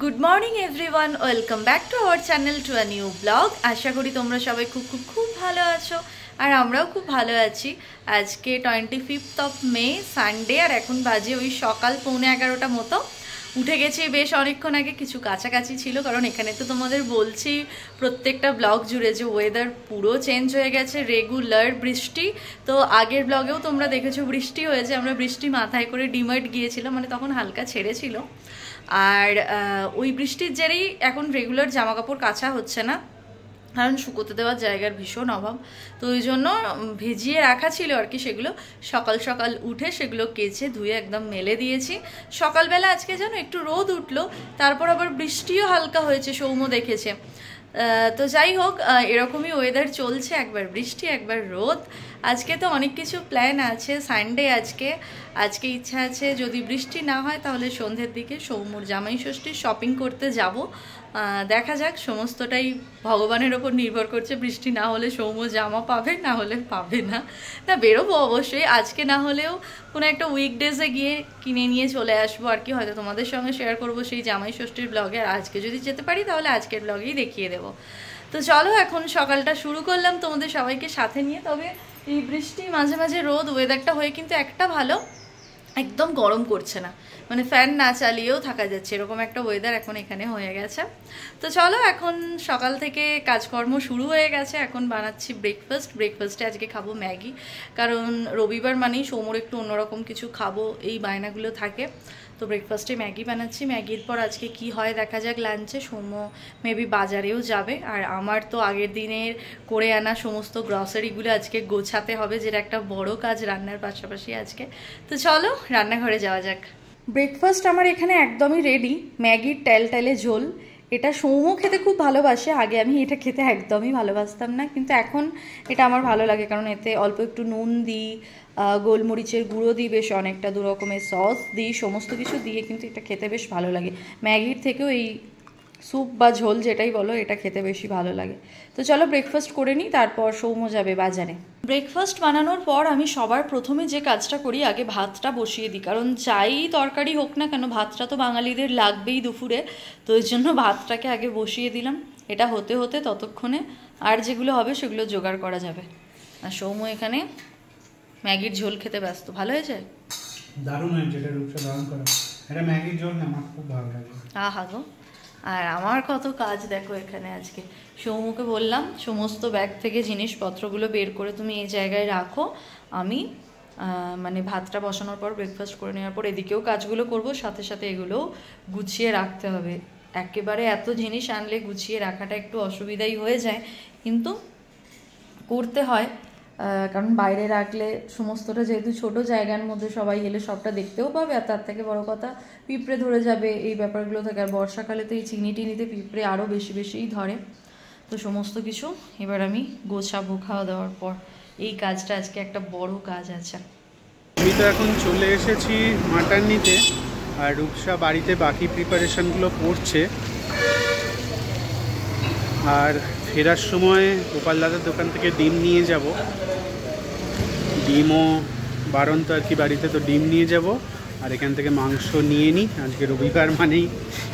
Good morning everyone, welcome back to our channel to a new blog. আশা করি তোমরা সবাই খুব খুব খুব ভালো আছো, আর আমরাও খুব ভালো আছি। আজকে 25 মে, সানডে, আর এখন বাজে ওই সকাল 11:15 মতো। উঠে গেছি বেশ অনেকক্ষণ আগে, কিছু কাছাকাছি ছিল, কারণ এখানে তো তোমাদের বলছি প্রত্যেকটা ব্লগ জুড়ে যে ওয়েদার পুরো চেঞ্জ হয়ে গেছে, রেগুলার বৃষ্টি। তো আগের ব্লগেও তোমরা দেখেছো বৃষ্টি হয়েছে, আমরা বৃষ্টি মাথায় করে ডিমার্ট গিয়েছিলাম, মানে তখন হালকা ছেড়েছিল। আর ওই বৃষ্টির জেরেই এখন রেগুলার জামা কাপড় কাচা হচ্ছে না, কারণ শুকোতে দেওয়ার জায়গার ভীষণ অভাব। তো ওই জন্য ভিজিয়ে রাখা ছিল আর কি, সেগুলো সকাল সকাল উঠে সেগুলো কেচে ধুয়ে একদম মেলে দিয়েছি। সকালবেলা আজকে যেন একটু রোদ উঠলো, তারপর আবার বৃষ্টিও হালকা হয়েছে, সৌম্য দেখেছে। তো যাই হোক, এরকমই ওয়েদার চলছে, একবার বৃষ্টি একবার রোদ। আজকে তো অনেক কিছু প্ল্যান আছে, সানডে আজকে ইচ্ছা আছে যদি বৃষ্টি না হয় তাহলে সন্ধ্যের দিকে সৌম্যর জামাই ষষ্ঠীর শপিং করতে যাব। দেখা যাক, সমস্তটাই ভগবানের ওপর নির্ভর করছে। বৃষ্টি না হলে সৌম্য জামা পাবে, না হলে পাবে না। না, বেরোবো অবশ্যই, আজকে না হলেও কোনো একটা উইকডেজে গিয়ে কিনে নিয়ে চলে আসবো আর কি। হয়তো তোমাদের সঙ্গে শেয়ার করবো সেই জামাই ষষ্ঠীর ব্লগে, আর আজকে যদি যেতে পারি তাহলে আজকের ব্লগেই দেখিয়ে দেবো। তো চলো, এখন সকালটা শুরু করলাম তোমাদের সবাইকে সাথে নিয়ে। তবে এই বৃষ্টি মাঝে মাঝে রোদ, ওয়েদারটা হয়ে কিন্তু একটা ভালো, একদম গরম করছে না, মানে ফ্যান না চালিয়েও থাকা যাচ্ছে, এরকম একটা ওয়েদার এখন এখানে হয়ে গেছে। তো চলো, এখন সকাল থেকে কাজকর্ম শুরু হয়ে গেছে। এখন বানাচ্ছি ব্রেকফাস্টে আজকে খাবো ম্যাগি, কারণ রবিবার মানেই সৌম্যর একটু অন্যরকম কিছু খাবো, এই বায়নাগুলো থাকে। তো ব্রেকফাস্টে ম্যাগি বানাচ্ছি। ম্যাগির পর আজকে কি হয় দেখা যাক লাঞ্চে। সৌম্য মেবি বাজারেও যাবে, আর আমার তো আগের দিনের করে আনা সমস্ত গ্রসারিগুলো আজকে গোছাতে হবে, যেটা একটা বড় কাজ রান্নার পাশাপাশি আজকে। তো চলো রান্নাঘরে যাওয়া যাক। ব্রেকফাস্ট আমার এখানে একদমই রেডি। ম্যাগির টেলে ঝোল, এটা সৌম্য খেতে খুব ভালোবাসে। আগে আমি এটা খেতে একদমই ভালোবাসতাম না, কিন্তু এখন এটা আমার ভালো লাগে, কারণ এতে অল্প একটু নুন দিই, গোলমরিচের গুঁড়ো দিই, বেশ অনেকটা দু রকমের সস দিই, সমস্ত কিছু দিয়ে কিন্তু এটা খেতে বেশ ভালো লাগে। ম্যাগির থেকেও এই স্যুপ বা ঝোল যেটাই বলো, এটা খেতে বেশি ভালো লাগে। তো চলো ব্রেকফাস্ট করে নিই, তারপর সৌম্য যাবে বাজারে। ব্রেকফাস্ট বানানোর পর আমি সবার প্রথমে যে কাজটা করি, আগে ভাতটা বসিয়ে দিই, কারণ যাই তরকারি হোক না কেন ভাতটা তো বাঙালিদের লাগবেই দুপুরে। তো ওই জন্য ভাতটাকে আগে বসিয়ে দিলাম, এটা হতে হতে ততক্ষণে আর যেগুলো হবে সেগুলো জোগাড় করা যাবে। আর সৌম্য এখানে ম্যাগির ঝোল খেতে ব্যস্ত। ভালো হয়েছে? দারুণ হয়েছে, এটা রূপসা দারুণ করে। এটা ম্যাগির ঝোল না, আমার খুব ভালো লাগে। আহা গো, আর আমার কত কাজ দেখো এখানে আজকে। সৌম্যকে বললাম সমস্ত ব্যাগ থেকে জিনিসপত্রগুলো বের করে তুমি এই জায়গায় রাখো, আমি মানে ভাতটা বসানোর পর ব্রেকফাস্ট করে নেওয়ার পর এদিকেও কাজগুলো করব, সাথে সাথে এগুলোও গুছিয়ে রাখতে হবে। একেবারে এত জিনিস আনলে গুছিয়ে রাখাটা একটু অসুবিধাই হয়ে যায়, কিন্তু করতে হয়, কারণ বাইরে রাখলে সমস্তটা যেহেতু ছোট জায়গার মধ্যে সবাই এলে সবটা দেখতেও পাবে, আর তার থেকে বড় কথা পিঁপড়ে ধরে যাবে এই ব্যাপারগুলো থেকে। আর বর্ষাকালে তো এই চিনি টিনিতে পিঁপড়ে আরও বেশিই ধরে। তো সমস্ত কিছু এবার আমি গোছাবো খাওয়া দাওয়ার পর। এই কাজটা আজকে একটা বড় কাজ আছে। আমি তো এখন চলে এসেছি মাটন নিতে, আর রূপসা বাড়িতে বাকি প্রিপারেশনগুলো করছে। আর ফেরার সময় গোপাল দাদার দোকান থেকে ডিম নিয়ে যাব, ডিমও বারন্ত আর কি বাড়িতে, তো ডিম নিয়ে যাব। আর এখান থেকে মাংস নিয়ে নিই, আজকে রবিবার মানেই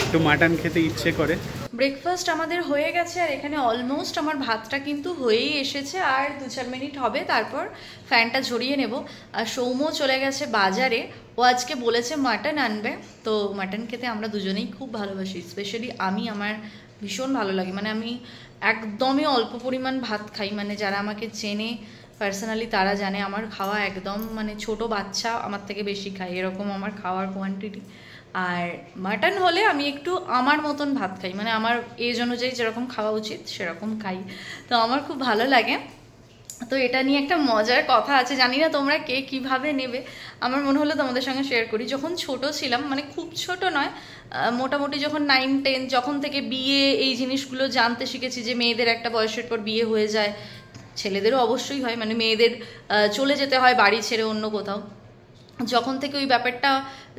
একটু মাটন খেতে ইচ্ছে করে। ব্রেকফাস্ট আমাদের হয়ে গেছে, আর এখানে অলমোস্ট আমার ভাতটা কিন্তু হয়েই এসেছে, আর 2-4 মিনিট হবে, তারপর ফ্যানটা ঝরিয়ে নেব। আর সৌম্য চলে গেছে বাজারে, ও আজকে বলেছে মাটন আনবে। তো মাটন খেতে আমরা দুজনেই খুব ভালোবাসি, স্পেশালি আমি, আমার ভীষণ ভালো লাগে। মানে আমি একদমই অল্প পরিমাণ ভাত খাই, মানে যারা আমাকে চেনে পার্সোনালি তারা জানে আমার খাওয়া একদম, মানে ছোট বাচ্চা আমার থেকে বেশি খায়, এরকম আমার খাওয়ার কোয়ান্টিটি। আর মাটন হলে আমি একটু আমার মতন ভাত খাই, মানে আমার এজ অনুযায়ী যেরকম খাওয়া উচিত সেরকম খাই, তো আমার খুব ভালো লাগে। তো এটা নিয়ে একটা মজার কথা আছে, জানি না তোমরা কে কিভাবে নেবে, আমার মনে হলো তোমাদের সঙ্গে শেয়ার করি। যখন ছোট ছিলাম, মানে খুব ছোট নয়, মোটামুটি যখন 9-10, যখন থেকে বিয়ে এই জিনিসগুলো জানতে শিখেছি, যে মেয়েদের একটা বয়সের পর বিয়ে হয়ে যায়, ছেলেদেরও অবশ্যই হয়, মানে মেয়েদের চলে যেতে হয় বাড়ি ছেড়ে অন্য কোথাও। যখন থেকে ওই ব্যাপারটা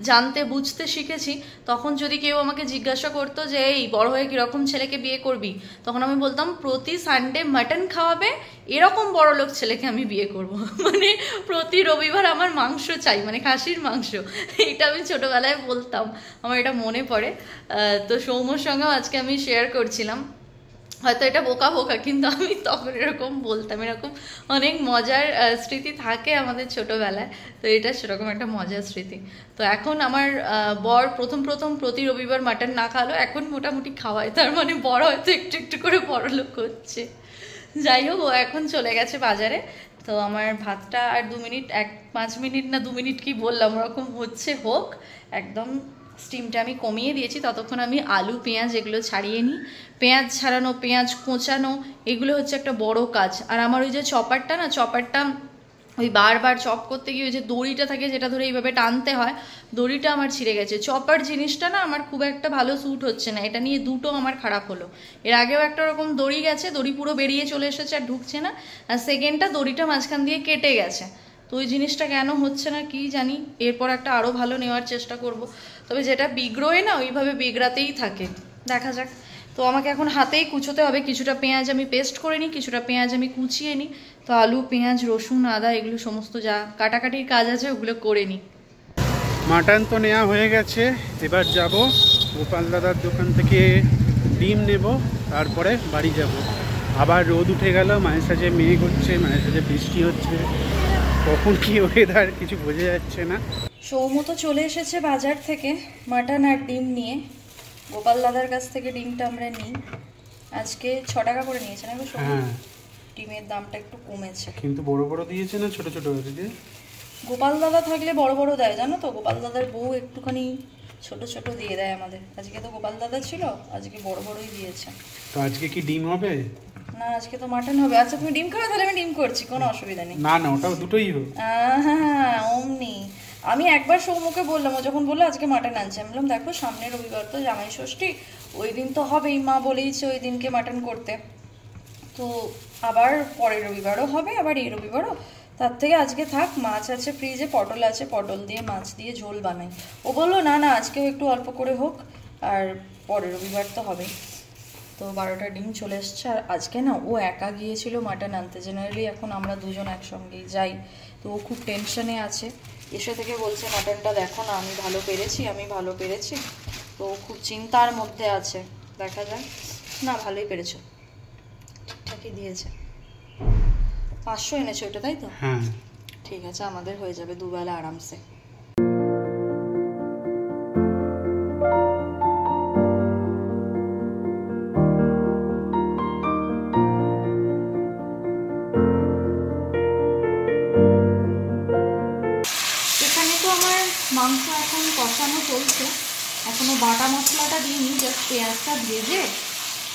জানতে বুঝতে শিখেছি, তখন যদি কেউ আমাকে জিজ্ঞাসা করতো যে এই বড় হয়ে কীরকম ছেলেকে বিয়ে করবি, তখন আমি বলতাম প্রতি সানডে মাটন খাওয়াবে এরকম বড় লোক ছেলেকে আমি বিয়ে করব। মানে প্রতি রবিবার আমার মাংস চাই, মানে খাসির মাংস। এটা আমি ছোটোবেলায় বলতাম, আমার এটা মনে পড়ে। তো সৌম্যর সঙ্গেও আজকে আমি শেয়ার করছিলাম, হয়তো এটা বোকা বোকা, কিন্তু আমি তখন এরকম বলতাম। এরকম অনেক মজার স্মৃতি থাকে আমাদের ছোটোবেলায়, তো এটা সেরকম একটা মজার স্মৃতি। তো এখন আমার বর প্রথম প্রতি রবিবার মাটন না খাওয়ালো, এখন মোটামুটি খাওয়ায়, তার মানে বড় হয়তো একটু একটু করে বড় লোক হচ্ছে। যাই হোক, ও এখন চলে গেছে বাজারে। তো আমার ভাতটা আর 2 মিনিট 5 মিনিট না 2 মিনিট কি বললাম ওরকম হচ্ছে, হোক। একদম স্টিমটা আমি কমিয়ে দিয়েছি, ততক্ষণ আমি আলু পেঁয়াজ এগুলো ছাড়িয়ে নিই। পেঁয়াজ ছাড়ানো, পেঁয়াজ কোঁচানো, এগুলো হচ্ছে একটা বড় কাজ। আর আমার ওই যে চপারটা ওই বারবার চপ করতে গিয়ে ওই যে দড়িটা থাকে যেটা ধরে এইভাবে টানতে হয়, দড়িটা আমার ছিঁড়ে গেছে। চপার জিনিসটা না আমার খুব একটা ভালো স্যুট হচ্ছে না, এটা নিয়ে দুটো আমার খারাপ হলো। এর আগেও একটা রকম দড়ি গেছে, দড়ি পুরো বেরিয়ে চলে এসেছে আর ঢুকছে না। আর সেকেন্ডটা দড়িটা মাঝখান দিয়ে কেটে গেছে। তো ওই জিনিসটা কেন হচ্ছে না কি জানি, এরপর একটা আরও ভালো নেওয়ার চেষ্টা করব। তবে যেটা বিগ্রহে না ওইভাবে বিগড়াতেই থাকে, দেখা যাক। তো আমাকে এখন হাতেই কুচোতে হবে। কিছুটা পেঁয়াজ আমি পেস্ট করে নিই, কিছুটা পেঁয়াজ আমি কুচিয়ে নিই। তো আলু পেঁয়াজ রসুন আদা এগুলো সমস্ত যা কাটাকাটির কাজ আছে ওগুলো করে নিই। মাটন তো নেওয়া হয়ে গেছে, এবার যাব গোপাল দাদার দোকান থেকে ডিম নেব, তারপরে বাড়ি যাব। আবার রোদ উঠে গেল, মাঝে সাঝে মেঘ হচ্ছে, মাঝে সাঝে বৃষ্টি হচ্ছে, কখন কি ওয়েদার কিছু বোঝা যাচ্ছে না। সৌম্য তো চলে এসেছে বাজার থেকে মাটন আর ডিম নিয়ে। গোপাল দাদার কাছ থেকে ডিমটা আমরা নিই, আজকে 6 টাকা করে নিয়েছে না গো সৌম্য? হ্যাঁ, ডিমের দামটা একটু কমেছে, কিন্তু বড় বড় দিয়েছে না ছোট ছোট দিয়ে? গোপাল দাদা থাকলে বড় বড় দেয়, জানো তো? গোপাল দাদার বউ একটুখানি ছোট ছোট দিয়ে দেয় আমাদের। আজকে তো গোপাল দাদা ছিল, আজকে বড় বড়ই দিয়েছে। তো আজকে কি ডিম হবে? না, আজকে তো মাটন হবে। আচ্ছা তুমি ডিম খাবে, তাহলে আমি ডিম করছি, কোনো অসুবিধা নেই। না না, ওটাও দুটোই হোক। হ্যাঁ অমনি। আমি একবার সৌম্যকে বললাম, ও যখন বললো আজকে মাটন আনছে, আমি বললাম দেখো সামনের রবিবার তো জামাই ষষ্ঠী, ওই দিন তো হবেই, মা বলেইছে ওই দিনকে মাটন করতে। তো আবার পরের রবিবারও হবে, আবার এই রবিবারও, তার থেকে আজকে থাক, মাছ আছে ফ্রিজে, পটল আছে, পটল দিয়ে মাছ দিয়ে ঝোল বানাই। ও বললো না না আজকেও একটু অল্প করে হোক, আর পরের রবিবার তো হবেই। তো 12টা ডিম চলে এসছে। আর আজকে না ও একা গিয়েছিল মাটন আনতে, জেনারেলি এখন আমরা দুজন একসঙ্গেই যাই। তো ও খুব টেনশনে আছে, এসে থেকে বলছে মাটনটা দেখো না, আমি ভালো পেরেছি। তো ও খুব চিন্তার মধ্যে আছে, দেখা যায়। না ভালোই পেরেছো, ঠিকঠাকই দিয়েছে। 500 এনেছো ওটা, তাই তো? হ্যাঁ ঠিক আছে, আমাদের হয়ে যাবে দুবেলা আরামসে। এখানে তো আমার মাংস এখন কষানো চলছে, এখনো বাটা মশলাটা দিইনি, জাস্ট পেঁয়াজটা ভেজে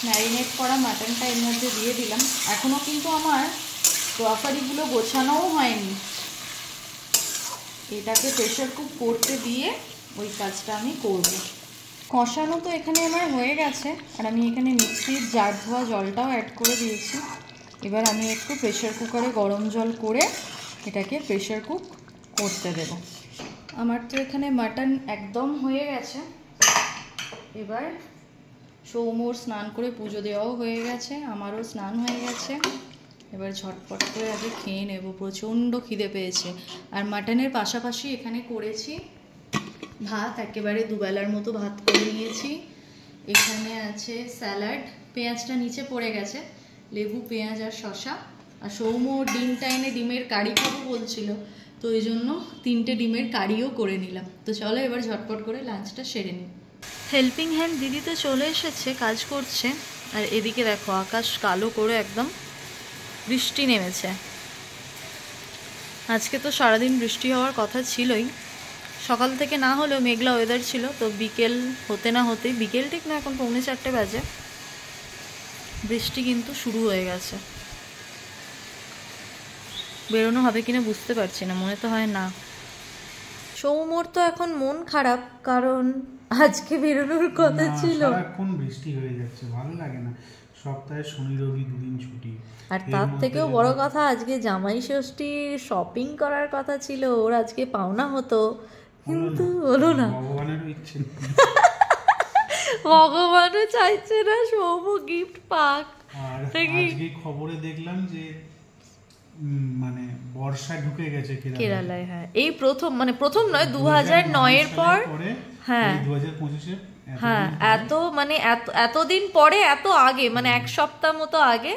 ম্যারিনেট করা মাটনটা এর মধ্যে দিয়ে দিলাম। এখনো কিন্তু আমার ক্রকারিগুলো গোছানোও হয়নি, এটাকে প্রেশার কুক করতে দিয়ে ওই কাজটা আমি করব। কষানো তো এখানে আমার হয়ে গেছে, আর আমি এখানে মিক্সির জার ধোয়া জলটাও অ্যাড করে দিয়েছি। এবার আমি একটু প্রেশার কুকারে গরম জল করে এটাকে প্রেশার কুক করতে দেব। আমার তো এখানে মাটন একদম হয়ে গেছে। এবার সৌম্যর স্নান করে পুজো দেওয়াও হয়ে গেছে, আমারও স্নান হয়ে গেছে। এবার ঝটপট করে আগে খেয়ে নেব, প্রচণ্ড খিদে পেয়েছে। আর মাটনের পাশাপাশি এখানে করেছি ভাত, একেবারে দুবেলার মতো ভাত করে নিয়েছি। এখানে আছে স্যালাড, পেঁয়াজটা নিচে পড়ে গেছে, লেবু পেঁয়াজ আর শসা। আর সৌম্য ডিমটা এনে ডিমের কারি খাবো বলছিল, তো ওই জন্য 3টে ডিমের কারিও করে নিলাম। তো চলো এবার ঝটপট করে লাঞ্চটা সেরে নিই। হেল্পিং হ্যান্ড দিদি তো চলে এসেছে, কাজ করছে। আর এদিকে দেখো আকাশ কালো করে একদম বৃষ্টি নেমেছে। আজকে তো সারাদিন বৃষ্টি হওয়ার কথা ছিলই, সকাল থেকে না হলেও মেঘলা ওয়েদার ছিল। তো বিকেল হতে না হতেই, বিকেল ঠিক না, এখন 3:45 বাজে, বৃষ্টি কিন্তু শুরু হয়ে গেছে। বেরোনো হবে কিনা বুঝতে পারছি না, মনে তো হয় না। সৌম্যর তো এখন মন খারাপ, কারণ আজকে বেরোনোর কথা ছিল। এখন বৃষ্টি হয়ে যাচ্ছে, ভালো লাগে না। সপ্তাহে শনি রবি দুদিন ছুটি। আর তার থেকেও বড় কথা, আজকে জামাই ষষ্ঠী, শপিং করার কথা ছিল ওর, আজকে পাওনা হতো কিন্তু হলো না। ভগবানেরও ইচ্ছে ভগবানও চাইছে না সৌম গিফট পাক। আর আজকে খবরে দেখলাম যে মানে বর্ষা ঢুকে গেছে কেরালায়। হ্যাঁ, এই প্রথম, মানে প্রথম নয়, 2009 এর পর। হ্যাঁ 2025-এ। হ্যাঁ, এত মানে এতদিন পরে, এত আগে, মানে এক সপ্তাহ মতো আগে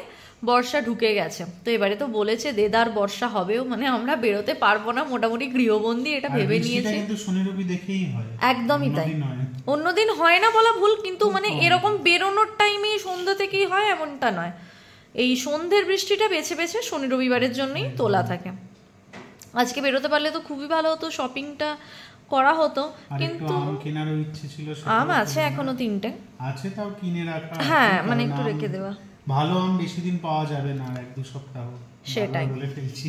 বর্ষা ঢুকে গেছে। তো এবারে তো বলেছে দেদার বর্ষা হবেও, মানে আমরা বেরোতে পারবো না, মোটামুটি গৃহবন্দী এটা ভেবে নিয়েছে। কিন্তু শনি রবি দেখেই হয়, একদমই তাই। অন্যদিন হয় না বলা ভুল, কিন্তু মানে এরকম বেরোনোর টাইমে সন্ধ্যা থেকেই হয় এমনটা নয়। এই সন্ধ্যের বৃষ্টিটা বেছে বেছে শনি রবিবারের জন্যই তোলা থাকে। আজকে বেরোতে পারলে তো খুবই ভালো হতো, শপিংটা করা হতো। কিন্তু আম কেনারও ইচ্ছে ছিল। আম আছে এখনো 3টে আছে, তাও কিনে রাখা। হ্যাঁ, মানে একটু রেখে দেওয়া। ভালো আম বেশি দিন পাওয়া যাবে না, আর 1-2 সপ্তাহ। সেটাই বলে ফেলছি।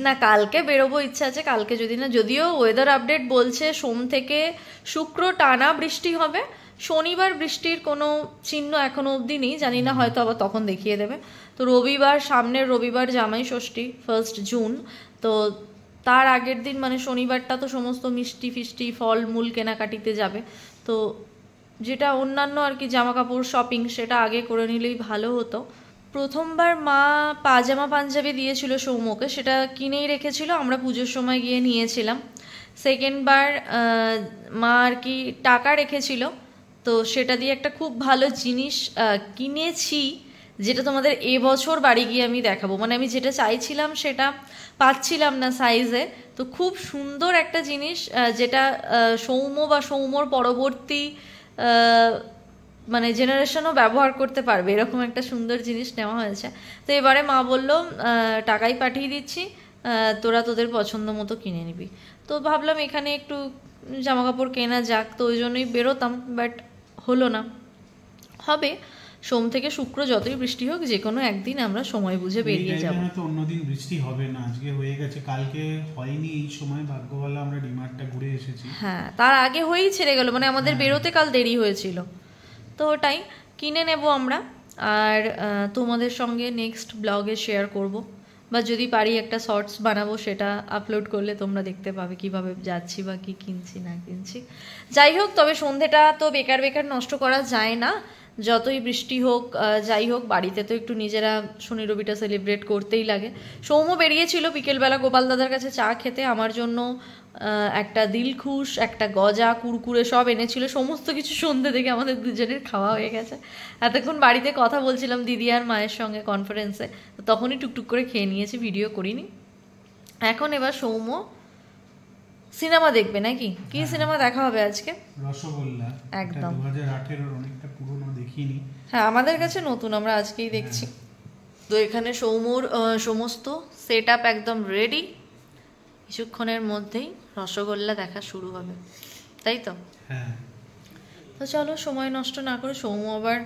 না, কালকে বেরোবো, ইচ্ছা আছে কালকে, যদি না, যদিও ওয়েদার আপডেট বলছে সোম থেকে শুক্র টানা বৃষ্টি হবে। শনিবার বৃষ্টির কোনো চিহ্ন এখনো অবধি নেই, জানি না, হয়তো আবার তখন দেখিয়ে দেবে। তো রবিবার, সামনের রবিবার জামাই ষষ্ঠী, 1 জুন। তো তার আগের দিন মানে শনিবারটা তো সমস্ত মিষ্টি ফিষ্টি ফল মূল কেনাকাটিতে যাবে। তো যেটা অন্যান্য আর কি জামা কাপড় শপিং, সেটা আগে করে নিলেই ভালো হতো। প্রথমবার মা পাজামা পাঞ্জাবি দিয়েছিল সৌম্যকে, সেটা কিনেই রেখেছিল, আমরা পুজোর সময় গিয়ে নিয়েছিলাম। সেকেন্ডবার মা আর কি টাকা রেখেছিল, তো সেটা দিয়ে একটা খুব ভালো জিনিস কিনেছি, যেটা তোমাদের এবছর বাড়ি গিয়ে আমি দেখাবো। মানে আমি যেটা চাইছিলাম সেটা পাচ্ছিলাম না সাইজে, তো খুব সুন্দর একটা জিনিস, যেটা সৌম্য বা সৌম্যর পরবর্তী মানে জেনারেশনও ব্যবহার করতে পারবে, এরকম একটা সুন্দর জিনিস নেওয়া হয়েছে। তো এবারে মা বলল টাকাই পাঠিয়ে দিচ্ছি, তোরা তোদের পছন্দ মতো কিনে নিবি। তো ভাবলাম এখানে একটু জামা কাপড় কেনা যাক, তো ওই জন্যই বেরোতাম, বাট হলো না। হবে সোম থেকে শুক্র, যতই বৃষ্টি হোক যে কোনো একদিন আমরা সময় বুঝে বেরিয়ে যাব। তো অন্যদিন বৃষ্টি হবে না, আজকে হয়ে গেছে, কালকে হয়নি এই সময়, ভাগ্যভালো আমরা ডিমার্টটা ঘুরে এসেছি। হ্যাঁ, তার আগে হয়েই ছেড়ে গেল, মানে আমাদের বেরোতে কাল দেরি হয়েছিল। তো ওটাই কিনে নেব আমরা, আর তোমাদের সঙ্গে নেক্সট ব্লগে শেয়ার করব, বা যদি পারি একটা শর্টস বানাবো, সেটা আপলোড করলে তোমরা দেখতে পাবে কিভাবে যাচ্ছি বা কি কিনছি না কিনছি। যাই হোক, তবে সন্ধেটা তো বেকার বেকার নষ্ট করা যায় না, যতই বৃষ্টি হোক যাই হোক, বাড়িতে তো একটু নিজেরা শনি রবিটা সেলিব্রেট করতেই লাগে। সৌম্য বেরিয়েছিল বিকেলবেলা গোপাল দাদার কাছে চা খেতে, আমার জন্য একটা দিলখুশ, একটা গজা, কুরকুরে সব এনেছিল, সমস্ত কিছু সন্ধ্যে থেকে আমাদের দুজনের খাওয়া হয়ে গেছে। এতক্ষণ বাড়িতে কথা বলছিলাম দিদি আর মায়ের সঙ্গে কনফারেন্সে, তো তখনই টুকটুক করে খেয়ে নিয়েছি, ভিডিও করিনি। এখন এবার সৌম্য সিনেমা দেখবে নাকি? কি সিনেমা দেখা হবে আজকে? রসগোল্লা, একদম 2018 এর, অনেকটা পুরনো, দেখিনি। হ্যাঁ, আমাদের কাছে নতুন, আমরা আজকেই দেখছি। তো এখানে সৌম্যর সমস্ত সেট আপ একদম রেডি, কিছুক্ষণের মধ্যেই রসগোল্লা দেখা শুরু হবে, তাই তো? হ্যাঁ। তো চলো সময় নষ্ট না করে, সৌম্য আবার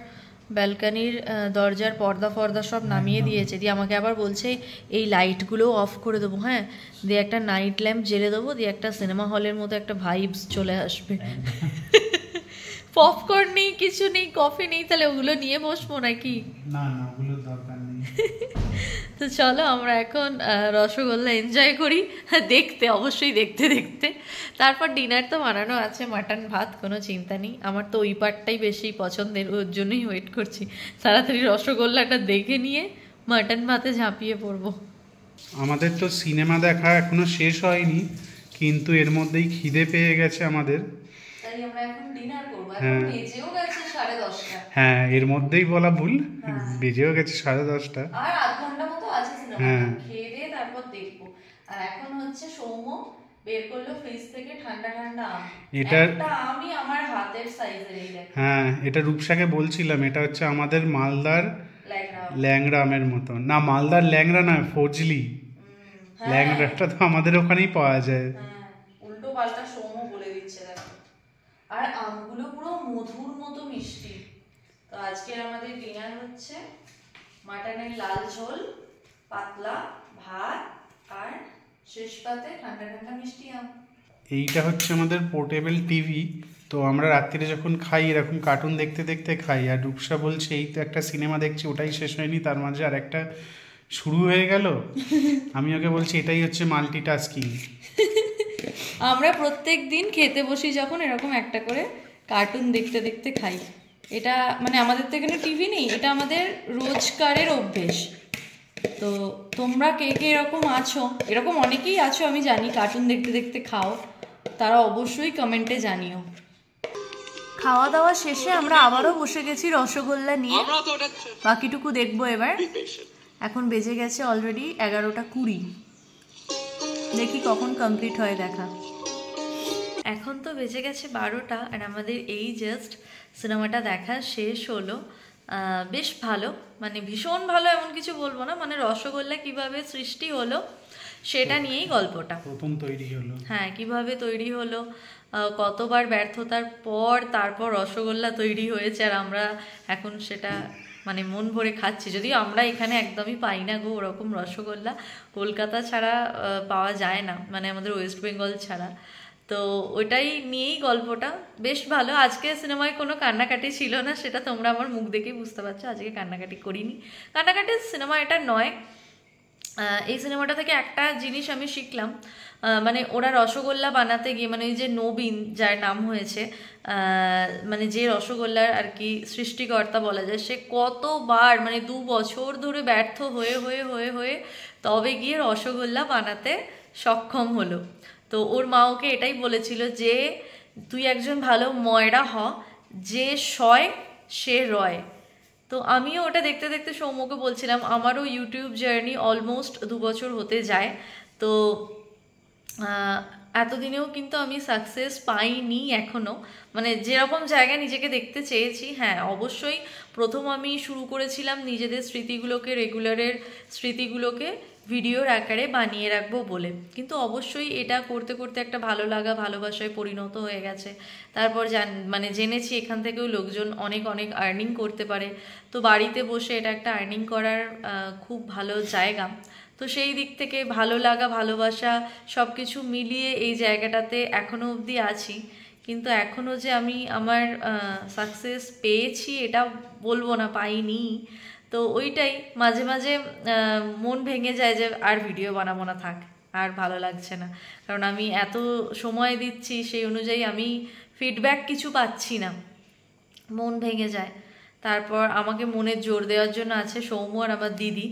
ব্যালকানির দরজার পর্দা ফর্দা সব নামিয়ে দিয়েছে, দিয়ে আমাকে আবার বলছে এই লাইটগুলো অফ করে দেবো, হ্যাঁ, দিয়ে একটা নাইট ল্যাম্প জেলে দেবো, দিয়ে একটা সিনেমা হলের মতো একটা ভাইবস চলে আসবে। পপকর্ন নেই, কিছু নেই, কফি নেই, তাহলে ওগুলো নিয়ে বসবো নাকি? না না, ওগুলোর দরকার নেই। তো চলো আমরা এখন রসগোল্লা এনজয় করি, দেখতে অবশ্যই দেখতে দেখতে। তারপর ডিনার তো বানানো আছে, মাটন ভাত, কোনো চিন্তা নেই। আমার তো ওই পার্টটাই বেশি পছন্দের, ওর জন্যই ওয়েট করছি, তাড়াতাড়ি রসগোল্লাটা দেখে নিয়ে মাটন ভাতে ঝাঁপিয়ে পড়বো। আমাদের তো সিনেমা দেখা এখনো শেষ হয়নি, কিন্তু এর মধ্যেই খিদে পেয়ে গেছে আমাদের। তাই আমরা এখন ডিনার করব, এখন বেজেও গেছে 10:30। হ্যাঁ, এর মধ্যেই বলা ভুল, বেজেও গেছে 10:30, আর আধ ঘন্টা মতো আছে সিনেমা, খেয়ে দিয়ে তারপর দেখবো। আর এখন হচ্ছে সৌম্য বের করলো ফ্রিজ থেকে ঠান্ডা ঠান্ডা আম, একটা আমই আমার হাতের সাইজের, এই দেখো। হ্যাঁ, এটা রূপসাকে বলছিলাম, এটা হচ্ছে আমাদের মালদার ল্যাংড়া আমের মতো। না, মালদার ল্যাংড়া না, ফজলি ল্যাংড়াটা তো আমাদের ওখানেই পাওয়া যায়। উল্টো পাল্টা সৌম্য বলে দিচ্ছে দেখো। আর আমগুলো পুরো মধুর মতো মিষ্টি। তো আজকে আমাদের ডিনার হচ্ছে মাটনের লাল ঝোল, পাতলা ভাত, আর শেষ পাতে ঠান্ডা ঠান্ডা মিষ্টি আম। এইটা হচ্ছে আমাদের পোর্টেবল টিভি, তো আমরা রাত্রিরে যখন খাই এরকম কার্টুন দেখতে দেখতে খাই, আর রূপসা বলছে এই তো একটা সিনেমা দেখছি, ওটাই শেষ হয়নি, তার মাঝে আর একটা শুরু হয়ে গেল। আমি ওকে বলছি এটাই হচ্ছে মাল্টিটাস্কিং। আমরা প্রত্যেক দিন খেতে বসি যখন এরকম একটা করে কার্টুন দেখতে দেখতে খাই। এটা মানে আমাদের তো এখানে টিভি নেই, এটা আমাদের রোজকারের অভ্যেস। তো তোমরা কে কে এরকম আছো, এরকম অনেকেই আছো আমি জানি, কার্টুন দেখতে দেখতে খাও, তারা অবশ্যই কমেন্টে জানিও। খাওয়া দাওয়া শেষে আমরা আবারও বসে গেছি রসগোল্লা নিয়ে, বাকিটুকু দেখবো এবার। এখন বেজে গেছে অলরেডি 11:20, দেখি কখন কমপ্লিট হয় দেখা। এখন তো বেজে গেছে 12টা, আর আমাদের এই জাস্ট সিনেমাটা দেখা শেষ হলো। বেশ ভালো, মানে ভীষণ ভালো এমন কিছু বলবো না, মানে রসগোল্লা কিভাবে সৃষ্টি হলো সেটা নিয়েই গল্পটা। প্রথম তৈরি হলো, হ্যাঁ, কিভাবে তৈরি হলো, কতবার ব্যর্থতার পর তারপর রসগোল্লা তৈরি হয়েছে, আর আমরা এখন সেটা মানে মন ভরে খাচ্ছি। যদিও আমরা এখানে একদমই পাই না গো ওরকম রসগোল্লা, কলকাতা ছাড়া পাওয়া যায় না, মানে আমাদের ওয়েস্ট বেঙ্গল ছাড়া। তো ওটাই নিয়েই গল্পটা, বেশ ভালো। আজকে সিনেমায় কোনো কান্নাকাটি ছিল না, সেটা তোমরা আমার মুখ দেখেই বুঝতে পারছো, আজকে কান্নাকাটি করিনি। কান্নাকাটির সিনেমা এটা নয়। এই সিনেমাটা থেকে একটা জিনিস আমি শিখলাম, মানে ওরা রসগোল্লা বানাতে গিয়ে, মানে ওই যে নবীন যার নাম হয়েছে, মানে যে রসগোল্লার আর কি সৃষ্টিকর্তা বলা যায়, সে কতবার মানে 2 বছর ধরে ব্যর্থ হয়ে হয়ে হয়ে হয়ে তবে গিয়ে রসগোল্লা বানাতে সক্ষম হলো। তো ওর মা ওকে এটাই বলেছিল যে তুই একজন ভালো ময়রা হ, যে সয় সে রয়। তো আমিও ওটা দেখতে দেখতে সৌম্যকে বলছিলাম আমারও ইউটিউব জার্নি অলমোস্ট 2 বছর হতে যায়। তো এতদিনেও কিন্তু আমি সাকসেস পাইনি এখনও, মানে যেরকম জায়গায় নিজেকে দেখতে চেয়েছি। হ্যাঁ, অবশ্যই প্রথম আমি শুরু করেছিলাম নিজেদের স্মৃতিগুলোকে, রেগুলারের স্মৃতিগুলোকে ভিডিওর আকারে বানিয়ে রাখবো বলে, কিন্তু অবশ্যই এটা করতে করতে একটা ভালো লাগা ভালোবাসায় পরিণত হয়ে গেছে। তারপর মানে জেনেছি এখান থেকেও লোকজন অনেক অনেক আর্নিং করতে পারে। তো বাড়িতে বসে এটা একটা আর্নিং করার খুব ভালো জায়গা। তো সেই দিক থেকে ভালো লাগা ভালোবাসা সব কিছু মিলিয়ে এই জায়গাটাতে এখনও অবধি আছি। কিন্তু এখনও যে আমি আমার সাকসেস পেয়েছি এটা বলবো না, পাইনি। তো ওইটাই মাঝে মাঝে মন ভেঙে যায় যে আর ভিডিও বানাবো না, থাক, আর ভালো লাগছে না, কারণ আমি এত সময় দিচ্ছি সেই অনুযায়ী আমি ফিডব্যাক কিছু পাচ্ছি না, মন ভেঙে যায়। তারপর আমাকে মনের জোর দেওয়ার জন্য আছে সৌম্য আর আমার দিদি,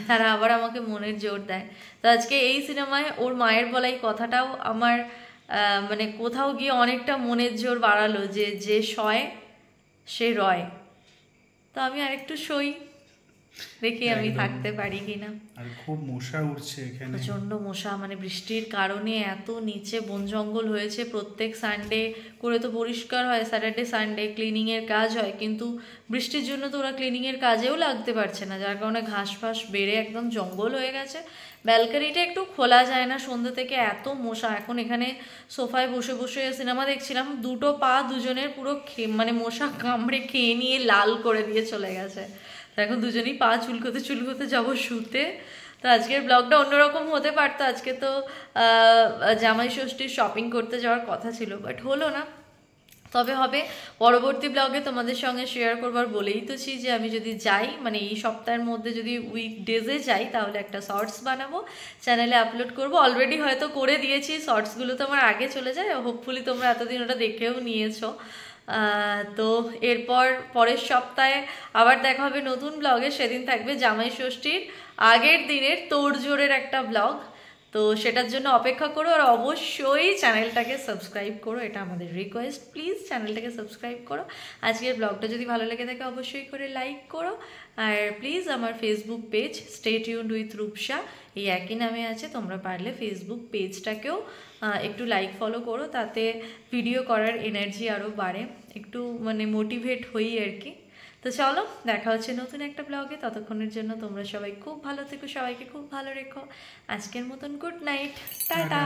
তারা আবার আমাকে মনের জোর দেয়। তো আজকে এই সিনেমায় ওর মায়ের বলা এই কথাটাও আমার মানে কোথাও গিয়ে অনেকটা মনের জোর বাড়ালো, যে যে সয় সে রয়। তো আমি আরেকটু সই, দেখি আমি থাকতে পারি কিনা। আর খুব মশা উঠছে এখানে, প্রচন্ড মশা, মানে বৃষ্টির কারণে এত নিচে বন জঙ্গল হয়েছে। প্রত্যেক সানডে করে তো পরিষ্কার হয়, স্যাটারডে সানডে ক্লিনিংয়ের কাজ হয়, কিন্তু বৃষ্টির জন্য তো ওরা ক্লিনিংয়ের কাজেও লাগতে পারছে না, যার কারণে ঘাস ফাঁস বেড়ে একদম জঙ্গল হয়ে গেছে। ব্যালকানিটা একটু খোলা যায় না সন্ধ্যে থেকে, এত মশা। এখন এখানে সোফায় বসে বসে সিনেমা দেখছিলাম, 2টো পা দুজনের পুরো মানে মশা কামড়ে খেয়ে নিয়ে লাল করে দিয়ে চলে গেছে। তো এখন দুজনেই পা চুলকোতে চুলকোতে যাবো শুতে। তো আজকের ব্লগটা অন্যরকম হতে পারতো, আজকে তো জামাই ষষ্ঠীর শপিং করতে যাওয়ার কথা ছিল, বাট হলো না। তবে হবে পরবর্তী ব্লগে তোমাদের সঙ্গে শেয়ার করবার বলেই তোছি যে আমি যদি যাই, মানে এই সপ্তাহের মধ্যে যদি উইকডেজে যাই, তাহলে একটা শর্টস বানাবো, চ্যানেলে আপলোড করব। অলরেডি হয়তো করে দিয়েছি, শর্টসগুলো তো আমার আগে চলে যায়, হোপফুলি তোমরা এতদিন ওটা দেখেও নিয়েছো। তো এরপর পরের সপ্তাহে আবার দেখা হবে নতুন ব্লগে, সেদিন থাকবে জামাই ষষ্ঠীর আগের দিনের তোড়জোড়ের একটা ব্লগ। তো সেটার জন্য অপেক্ষা করো, আর অবশ্যই চ্যানেলটাকে সাবস্ক্রাইব করো, এটা আমাদের রিকোয়েস্ট, প্লিজ চ্যানেলটাকে সাবস্ক্রাইব করো। আজকের ব্লগটা যদি ভালো লেগে থাকে অবশ্যই করে লাইক করো, আর প্লিজ আমার Facebook page stay tuned with Rupsa এই একই নামে আছে, তোমরা পারলে ফেসবুক পেজটাকেও একটু লাইক ফলো করো, তাতে ভিডিও করার এনার্জি আরও বাড়ে, একটু মানে মোটিভেট হই আর কি। তো চলো, দেখা হচ্ছে নতুন একটা ব্লগে, ততক্ষণের জন্য তোমরা সবাই খুব ভালো থেকো, সবাইকে খুব ভালো রেখো। আজকের মতন গুড নাইট, টাটা।